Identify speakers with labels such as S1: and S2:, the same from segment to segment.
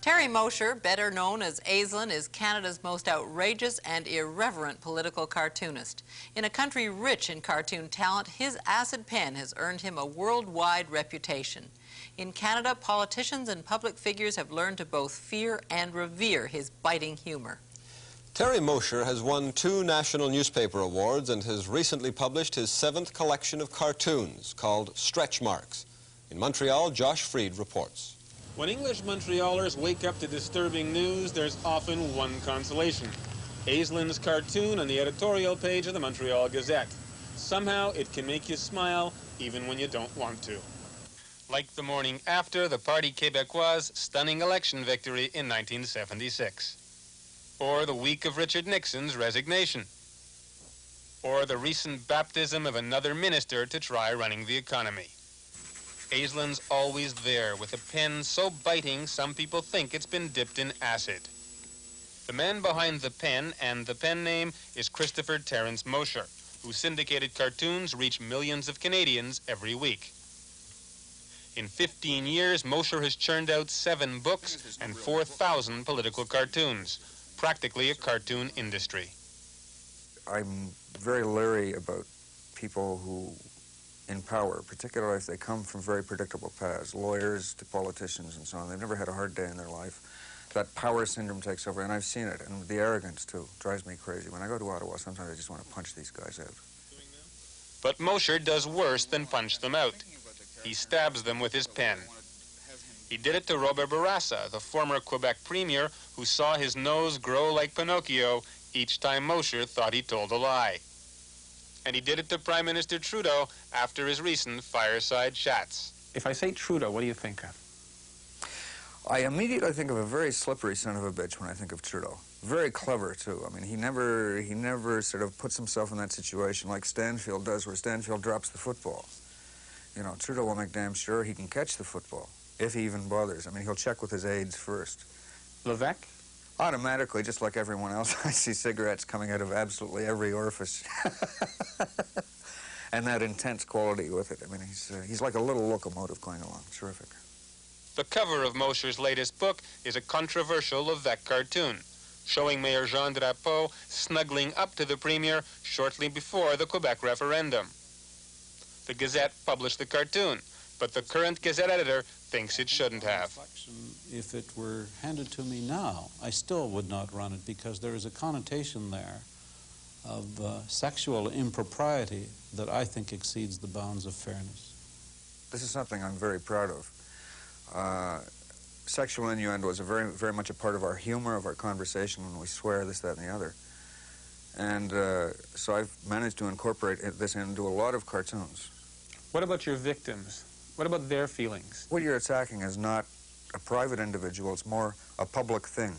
S1: Terry Mosher, better known as Aislinn, is Canada's most outrageous and irreverent political cartoonist. In a country rich in cartoon talent, his acid pen has earned him a worldwide reputation. In Canada, politicians and public figures have learned to both fear and revere his biting humor.
S2: Terry Mosher has won 2 national newspaper awards and has recently published his 7th collection of cartoons called Stretch Marks. In Montreal, Josh Freed reports.
S3: When English Montrealers wake up to disturbing news, there's often one consolation: Aislinn's cartoon on the editorial page of the Montreal Gazette. Somehow it can make you smile even when you don't want to. Like the morning after the Parti Québécois' stunning election victory in 1976. Or the week of Richard Nixon's resignation. Or the recent baptism of another minister to try running the economy. Aislinn's always there, with a pen so biting some people think it's been dipped in acid. The man behind the pen and the pen name is Christopher Terence Mosher, whose syndicated cartoons reach millions of Canadians every week. In 15 years, Mosher has churned out 7 books and 4,000 political cartoons, practically a cartoon industry.
S4: I'm very leery about people who in power, particularly if they come from very predictable paths, lawyers to politicians and so on. They've never had a hard day in their life. That power syndrome takes over, and I've seen it, and the arrogance, too, drives me crazy. When I go to Ottawa, sometimes I just want to punch these guys out.
S3: But Mosher does worse than punch them out. He stabs them with his pen. He did it to Robert Bourassa, the former Quebec premier, who saw his nose grow like Pinocchio each time Mosher thought he told a lie. And he did it to Prime Minister Trudeau after his recent fireside chats. If I say Trudeau, what do you think of?
S4: I immediately think of a very slippery son of a bitch when I think of Trudeau. Very clever, too. I mean, he never sort of puts himself in that situation like Stanfield does, where Stanfield drops the football. You know, Trudeau will make damn sure he can catch the football, if he even bothers. I mean, he'll check with his aides first.
S3: Levesque?
S4: Automatically, just like everyone else, I see cigarettes coming out of absolutely every orifice. And that intense quality with it. I mean, he's like a little locomotive going along. Terrific.
S3: The cover of Mosher's latest book is a controversial Levesque cartoon, showing Mayor Jean Drapeau snuggling up to the premier shortly before the Quebec referendum. The Gazette published the cartoon, but the current Gazette editor thinks it shouldn't have.
S5: If it were handed to me now, I still would not run it, because there is a connotation there of sexual impropriety that I think exceeds the bounds of fairness.
S4: This is something I'm very proud of. Sexual innuendo is very much a part of our humor, of our conversation when we swear, this, that, and the other. And so I've managed to incorporate this into a lot of cartoons.
S3: What about your victims? What about their feelings?
S4: What you're attacking is not a private individual, it's more a public thing.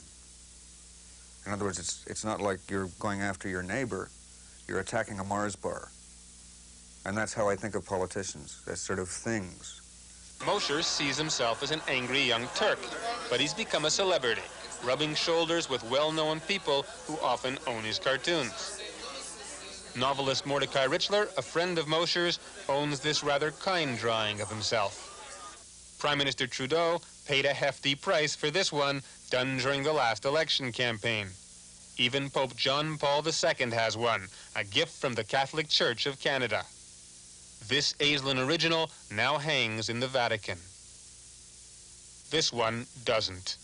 S4: In other words, it's not like you're going after your neighbor, you're attacking a Mars bar. And that's how I think of politicians, as sort of things.
S3: Mosher sees himself as an angry young Turk, but he's become a celebrity, rubbing shoulders with well-known people who often own his cartoons. Novelist Mordecai Richler, a friend of Mosher's, owns this rather kind drawing of himself. Prime Minister Trudeau paid a hefty price for this one, done during the last election campaign. Even Pope John Paul II has one, a gift from the Catholic Church of Canada. This Aislinn original now hangs in the Vatican. This one doesn't.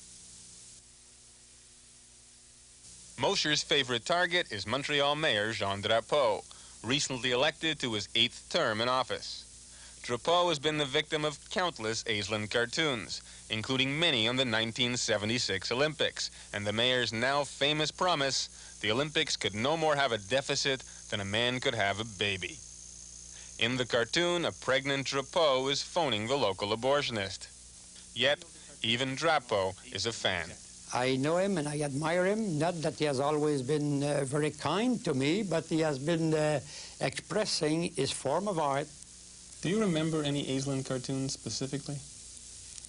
S3: Mosher's favorite target is Montreal Mayor Jean Drapeau, recently elected to his 8th term in office. Drapeau has been the victim of countless Aislinn cartoons, including many on the 1976 Olympics, and the mayor's now famous promise, the Olympics could no more have a deficit than a man could have a baby. In the cartoon, a pregnant Drapeau is phoning the local abortionist. Yet, even Drapeau is a fan.
S6: I know him and I admire him. Not that he has always been very kind to me, but he has been expressing his form of art.
S3: Do you remember any Aislinn cartoons specifically?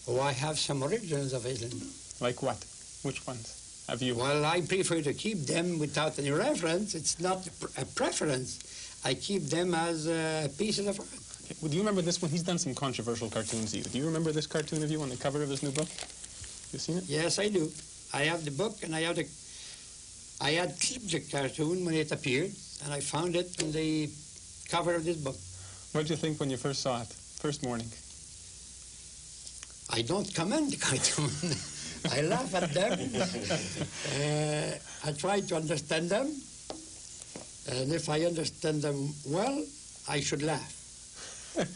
S6: Oh, I have some originals of Aislinn.
S3: Like what? Which ones have you?
S6: Well, I prefer to keep them without any reference. It's not a preference. I keep them as pieces of art.
S3: Okay. Well, do you remember this one? He's done some controversial cartoons. Do you remember this cartoon of you on the cover of his new book? You seen it?
S6: Yes, I do. I have the book, and I had clipped the cartoon when it appeared, and I found it on the cover of this book.
S3: What did you think when you first saw it, first morning?
S6: I don't commend the cartoon. I laugh at them. I try to understand them, and if I understand them well, I should laugh.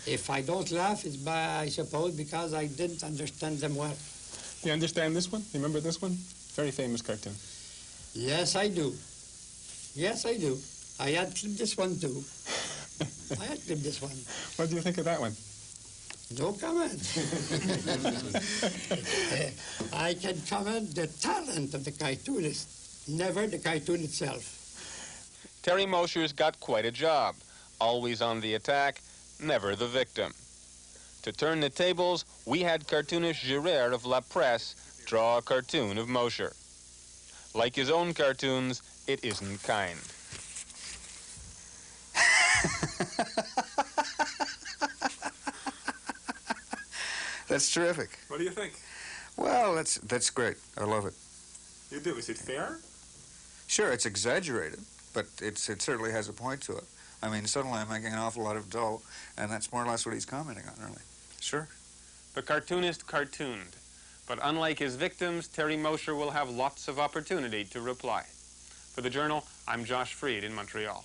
S6: If I don't laugh, it's by, I suppose, because I didn't understand them well.
S3: You understand this one? Remember this one? Very famous cartoon.
S6: Yes, I do. Yes, I do. I had clipped this one, too. I had clipped this one.
S3: What do you think of that one?
S6: No comment. I can comment the talent of the cartoonist, never the cartoon itself.
S3: Terry Mosher's got quite a job. Always on the attack, never the victim. To turn the tables, we had cartoonist Girard of La Presse draw a cartoon of Mosher. Like his own cartoons, it isn't kind.
S4: That's terrific.
S3: What do you think?
S4: Well, that's great. I love it.
S3: You do. Is it fair?
S4: Sure, it's exaggerated, but it certainly has a point to it. I mean, suddenly I'm making an awful lot of dough, and that's more or less what he's commenting on, really. Sure.
S3: The cartoonist cartooned. But unlike his victims, Terry Mosher will have lots of opportunity to reply. For the Journal, I'm Josh Freed in Montreal.